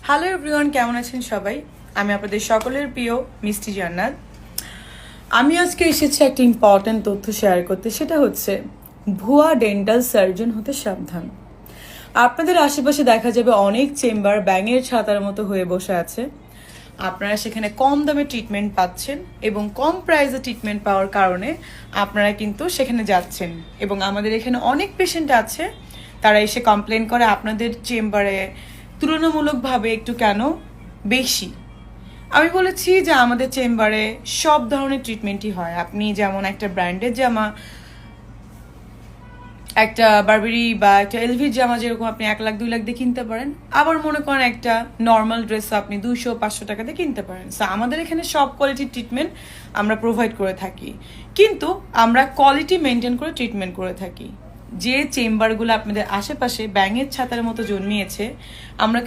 Hello everyone, কেমন আছেন সবাই? আমি আপনাদের সকলের প্রিয় মিষ্টি জান্নাত। আমি আজকে এসেছি একটা ইম্পর্ট্যান্ট তথ্য শেয়ার করতে, সেটা হচ্ছে ভুয়া ডেন্টাল সার্জন হতে সাবধান। আপনাদের আশেপাশে দেখা যাবে অনেক চেম্বার ব্যাঙের ছাতার মতো হয়ে বসে আছে। আপনারা সেখানে কম দামে ট্রিটমেন্ট পাচ্ছেন এবং কম প্রাইসে ট্রিটমেন্ট পাওয়ার কারণে আপনারা কিন্তু সেখানে যাচ্ছেন, এবং আমাদের এখানে অনেক পেশেন্ট আছে, তারা এসে কমপ্লেন করে আপনাদের চেম্বারে তুলনামূলকভাবে একটু কেন বেশি। আমি বলেছি যে আমাদের চেম্বারে সব ধরনের ট্রিটমেন্টই হয়। আপনি যেমন একটা ব্র্যান্ডের জামা, একটা বারবেরি বা একটা এলভির জামা যেরকম আপনি 1 লাখ 2 লাখ দিয়ে কিনতে পারেন, আবার মনে করেন একটা নর্মাল ড্রেস আপনি 200-500 টাকা দিয়ে কিনতে পারেন। সো আমাদের এখানে সব কোয়ালিটির ট্রিটমেন্ট আমরা প্রোভাইড করে থাকি, কিন্তু আমরা কোয়ালিটি মেনটেন করে ট্রিটমেন্ট করে থাকি। যে চেম্বারগুলো আপনাদের আশেপাশে ব্যাঙের ছাতার মতো জন্মিয়েছে, আমরা